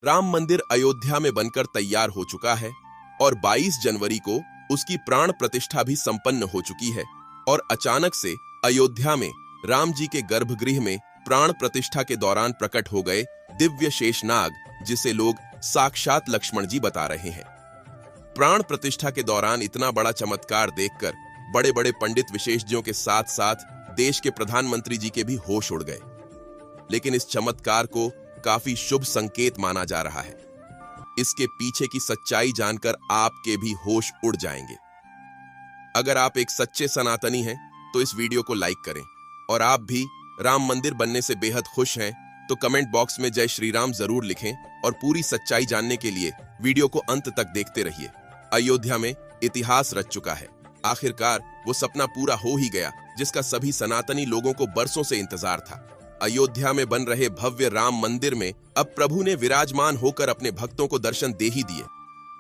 राम मंदिर अयोध्या में बनकर तैयार हो चुका है और 22 जनवरी को उसकी प्राण प्रतिष्ठा भी संपन्न हो चुकी है। और अचानक से अयोध्या में राम जी के गर्भगृह में प्राण प्रतिष्ठा के दौरान प्रकट हो गए दिव्य शेषनाग, जिसे लोग साक्षात लक्ष्मण जी बता रहे हैं। प्राण प्रतिष्ठा के दौरान इतना बड़ा चमत्कार देखकर बड़े बड़े पंडित विशेषज्ञों के साथ साथ देश के प्रधानमंत्री जी के भी होश उड़ गए। लेकिन इस चमत्कार को काफी शुभ संकेत माना जा रहा है। इसके पीछे की सच्चाई जानकर आपके भी होश उड़ जाएंगे। अगर आप एक सच्चे सनातनी हैं तो इस वीडियो को लाइक करें, और आप भी राम मंदिर बनने से बेहद खुश हैं तो कमेंट बॉक्स में जय श्री राम जरूर लिखें। और पूरी सच्चाई जानने के लिए वीडियो को अंत तक देखते रहिए। अयोध्या में इतिहास रच चुका है। आखिरकार वो सपना पूरा हो ही गया जिसका सभी सनातनी लोगों को बरसों से इंतजार था। अयोध्या में बन रहे भव्य राम मंदिर में अब प्रभु ने विराजमान होकर अपने भक्तों को दर्शन दे ही दिए।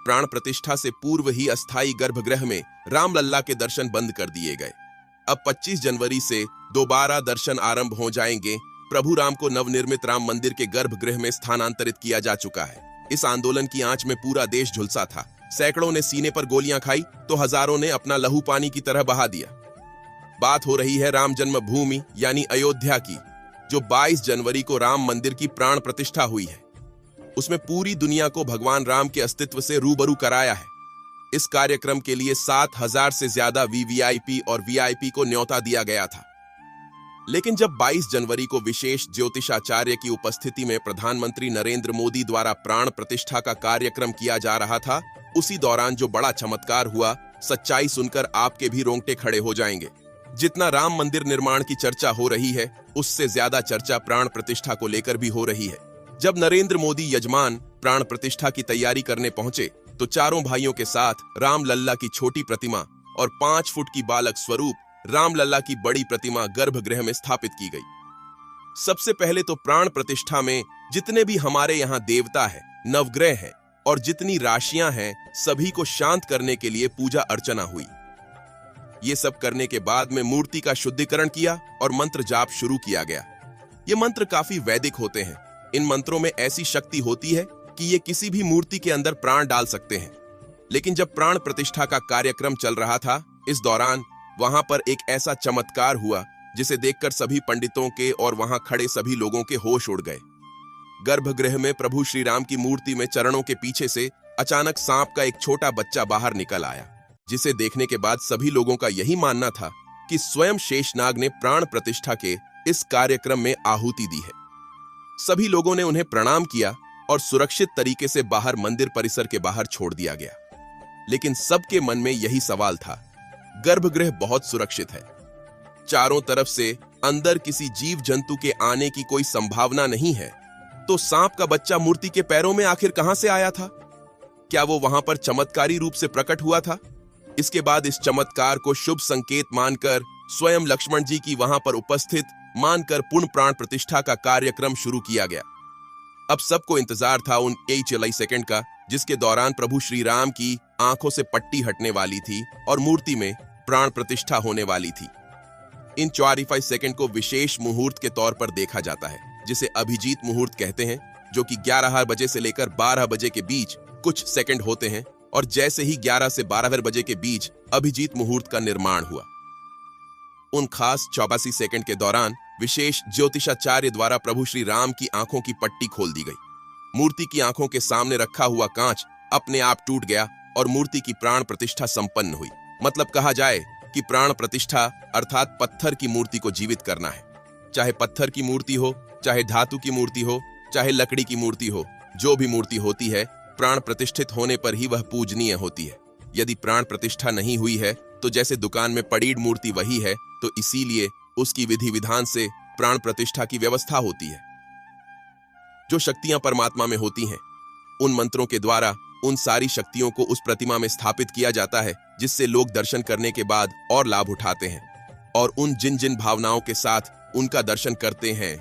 प्राण प्रतिष्ठा से पूर्व ही अस्थायी गर्भगृह में राम लल्ला के दर्शन बंद कर दिए गए। अब 25 जनवरी से दोबारा दर्शन आरंभ हो जाएंगे। प्रभु राम को नवनिर्मित राम मंदिर के गर्भगृह में स्थानांतरित किया जा चुका है। इस आंदोलन की आंच में पूरा देश झुलसा था। सैकड़ों ने सीने पर गोलियां खाई तो हजारों ने अपना लहू पानी की तरह बहा दिया। बात हो रही है राम जन्मभूमि यानी अयोध्या की, जो 22 जनवरी को राम मंदिर की प्राण प्रतिष्ठा हुई है। उसमें पूरी दुनिया को भगवान राम के अस्तित्व से रूबरू कराया है। इस कार्यक्रम के लिए 7,000 से ज्यादा वीवीआईपी और वीआईपी को न्योता दिया गया था। लेकिन जब 22 जनवरी को विशेष ज्योतिषाचार्य की उपस्थिति में प्रधानमंत्री नरेंद्र मोदी द्वारा प्राण प्रतिष्ठा का कार्यक्रम किया जा रहा था, उसी दौरान जो बड़ा चमत्कार हुआ, सच्चाई सुनकर आपके भी रोंगटे खड़े हो जाएंगे। जितना राम मंदिर निर्माण की चर्चा हो रही है, उससे ज्यादा चर्चा प्राण प्रतिष्ठा को लेकर भी हो रही है। जब नरेंद्र मोदी यजमान प्राण प्रतिष्ठा की तैयारी करने पहुंचे तो चारों भाइयों के साथ राम लल्ला की छोटी प्रतिमा और 5 फुट की बालक स्वरूप राम लल्ला की बड़ी प्रतिमा गर्भगृह में स्थापित की गई। सबसे पहले तो प्राण प्रतिष्ठा में जितने भी हमारे यहाँ देवता है, नवग्रह हैं और जितनी राशियां हैं, सभी को शांत करने के लिए पूजा अर्चना हुई। ये सब करने के बाद में मूर्ति का शुद्धिकरण किया और मंत्र जाप शुरू किया गया। ये मंत्र काफी वैदिक होते हैं। इन मंत्रों में ऐसी शक्ति होती है कि ये किसी भी मूर्ति के अंदर प्राण डाल सकते हैं। लेकिन जब प्राण प्रतिष्ठा का कार्यक्रम चल रहा था, इस दौरान वहां पर एक ऐसा चमत्कार हुआ जिसे देखकर सभी पंडितों के और वहां खड़े सभी लोगों के होश उड़ गए। गर्भगृह में प्रभु श्री राम की मूर्ति में चरणों के पीछे से अचानक सांप का एक छोटा बच्चा बाहर निकल आया, जिसे देखने के बाद सभी लोगों का यही मानना था कि स्वयं शेषनाग ने प्राण प्रतिष्ठा के इस कार्यक्रम में आहुति दी है। सभी लोगों ने उन्हें प्रणाम किया और सुरक्षित तरीके से बाहर मंदिर परिसर के बाहर छोड़ दिया गया। लेकिन सबके मन में यही सवाल था, गर्भगृह बहुत सुरक्षित है, चारों तरफ से अंदर किसी जीव जंतु के आने की कोई संभावना नहीं है, तो सांप का बच्चा मूर्ति के पैरों में आखिर कहां से आया था? क्या वो वहां पर चमत्कारी रूप से प्रकट हुआ था? इसके बाद इस चमत्कार को शुभ संकेत मानकर स्वयं लक्ष्मण जी की वहां पर उपस्थित मानकर पूर्ण प्राण प्रतिष्ठा का कार्यक्रम शुरू किया गया। अब सबको इंतजार था उन 44 सेकंड का, जिसके दौरान प्रभु श्री राम की आंखों से पट्टी हटने वाली थी और मूर्ति में प्राण प्रतिष्ठा होने वाली थी। इन 45 सेकंड को विशेष मुहूर्त के तौर पर देखा जाता है, जिसे अभिजीत मुहूर्त कहते हैं, जो कि 11 बजे से लेकर 12 बजे के बीच कुछ सेकंड होते हैं। और जैसे ही 11 से 12 बजे के बीच अभिजीत मुहूर्त का निर्माण हुआ, उन खास 84 सेकंड के दौरान विशेष ज्योतिषाचार्य द्वारा प्रभु श्री राम की आंखों की पट्टी खोल दी गई। मूर्ति की आंखों के सामने रखा हुआ कांच अपने आप टूट गया और मूर्ति की प्राण प्रतिष्ठा संपन्न हुई। मतलब कहा जाए कि प्राण प्रतिष्ठा अर्थात पत्थर की मूर्ति को जीवित करना है। चाहे पत्थर की मूर्ति हो, चाहे धातु की मूर्ति हो, चाहे लकड़ी की मूर्ति हो, जो भी मूर्ति होती है, प्राण प्रतिष्ठित होने पर ही वह पूजनीय होती है। यदि प्राण प्रतिष्ठा नहीं हुई है तो जैसे दुकान में पड़ी मूर्ति वही है, तो इसीलिए उसकी विधि विधान से प्राण प्रतिष्ठा की व्यवस्था होती है। जो शक्तियां परमात्मा में होती हैं, उन मंत्रों के द्वारा उन सारी शक्तियों को उस प्रतिमा में स्थापित किया जाता है, जिससे लोग दर्शन करने के बाद और लाभ उठाते हैं और उन जिन जिन भावनाओं के साथ उनका दर्शन करते हैं,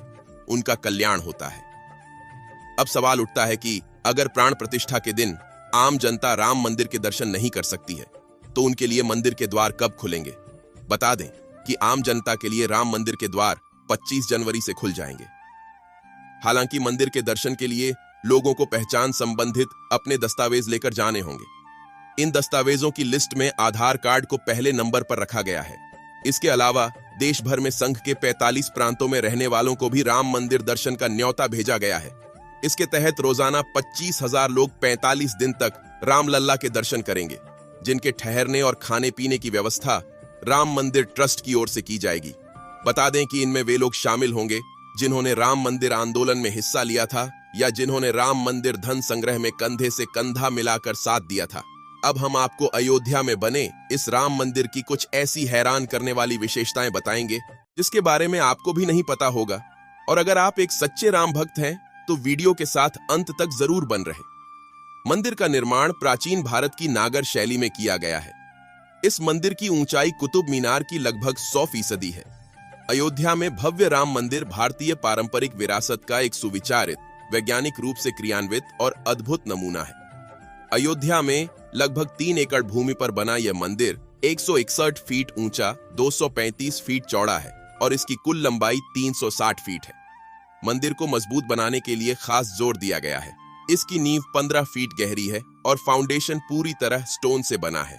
उनका कल्याण होता है। अब सवाल उठता है कि अगर प्राण प्रतिष्ठा के दिन आम जनता राम मंदिर के दर्शन नहीं कर सकती है, तो उनके लिए मंदिर के द्वार कब खुलेंगे? बता दें कि आम जनता के लिए राम मंदिर के द्वार 25 जनवरी से खुल जाएंगे। हालांकि मंदिर के दर्शन के लिए लोगों को पहचान संबंधित अपने दस्तावेज लेकर जाने होंगे। इन दस्तावेजों की लिस्ट में आधार कार्ड को पहले नंबर पर रखा गया है। इसके अलावा देश भर में संघ के 45 प्रांतों में रहने वालों को भी राम मंदिर दर्शन का न्योता भेजा गया है। इसके तहत रोजाना 25,000 लोग 45 दिन तक रामलल्ला के दर्शन करेंगे, जिनके ठहरने और खाने पीने की व्यवस्था राम मंदिर ट्रस्ट की ओर से की जाएगी। बता दें कि इनमें वे लोग शामिल होंगे जिन्होंने राम मंदिर आंदोलन में हिस्सा लिया था या जिन्होंने राम मंदिर धन संग्रह में कंधे से कंधा मिलाकर साथ दिया था। अब हम आपको अयोध्या में बने इस राम मंदिर की कुछ ऐसी हैरान करने वाली विशेषताएं बताएंगे जिसके बारे में आपको भी नहीं पता होगा। और अगर आप एक सच्चे राम भक्त हैं तो वीडियो के साथ अंत तक जरूर बन रहे। मंदिर का निर्माण प्राचीन भारत की नागर शैली में किया गया है। इस मंदिर की ऊंचाई कुतुब मीनार की लगभग 100% है। अयोध्या में भव्य राम मंदिर भारतीय पारंपरिक विरासत का एक सुविचारित, वैज्ञानिक रूप से क्रियान्वित और अद्भुत नमूना है। अयोध्या में लगभग 3 एकड़ भूमि पर बना यह मंदिर 161 फीट ऊंचा, 235 फीट चौड़ा है और इसकी कुल लंबाई 360 फीट है। मंदिर को मजबूत बनाने के लिए खास जोर दिया गया है। इसकी नींव 15 फीट गहरी है और फाउंडेशन पूरी तरह स्टोन से बना है।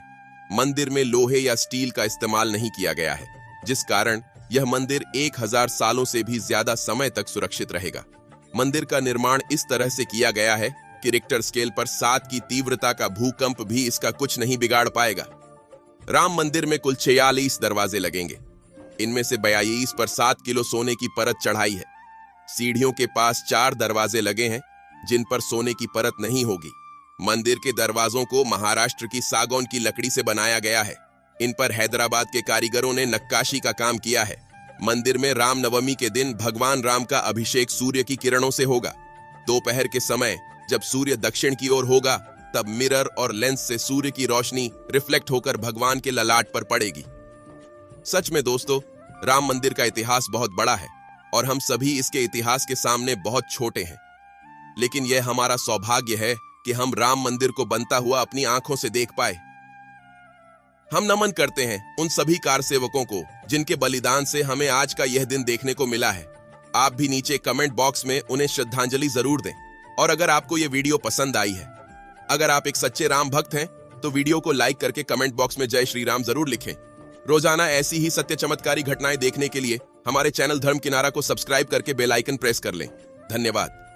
मंदिर में लोहे या स्टील का इस्तेमाल नहीं किया गया है, जिस कारण यह मंदिर 1000 सालों से भी ज्यादा समय तक सुरक्षित रहेगा। मंदिर का निर्माण इस तरह से किया गया है कि रिक्टर स्केल पर 7 की तीव्रता का भूकंप भी इसका कुछ नहीं बिगाड़ पाएगा। राम मंदिर में कुल 46 दरवाजे लगेंगे। इनमें से 42 पर 7 किलो सोने की परत चढ़ाई है। सीढ़ियों के पास 4 दरवाजे लगे हैं जिन पर सोने की परत नहीं होगी। मंदिर के दरवाजों को महाराष्ट्र की सागौन की लकड़ी से बनाया गया है। इन पर हैदराबाद के कारीगरों ने नक्काशी का काम किया है। मंदिर में रामनवमी के दिन भगवान राम का अभिषेक सूर्य की किरणों से होगा। दोपहर के समय जब सूर्य दक्षिण की ओर होगा तब मिरर और लेंस से सूर्य की रोशनी रिफ्लेक्ट होकर भगवान के ललाट पर पड़ेगी। सच में दोस्तों, राम मंदिर का इतिहास बहुत बड़ा है और हम सभी इसके इतिहास के सामने बहुत छोटे हैं। लेकिन यह हमारा सौभाग्य है कि हम राम मंदिर को बनता हुआ अपनी आंखों से देख पाए। हम नमन करते हैं उन सभी कारसेवकों को जिनके बलिदान से हमें आज का यह दिन देखने को मिला है। आप भी नीचे कमेंट बॉक्स में उन्हें श्रद्धांजलि जरूर दें। और अगर आपको यह वीडियो पसंद आई है, अगर आप एक सच्चे राम भक्त हैं, तो वीडियो को लाइक करके कमेंट बॉक्स में जय श्री राम जरूर लिखें। रोजाना ऐसी ही सत्य चमत्कारी घटनाएं देखने के लिए हमारे चैनल धर्म किनारा को सब्सक्राइब करके बेल आइकन प्रेस कर लें। धन्यवाद।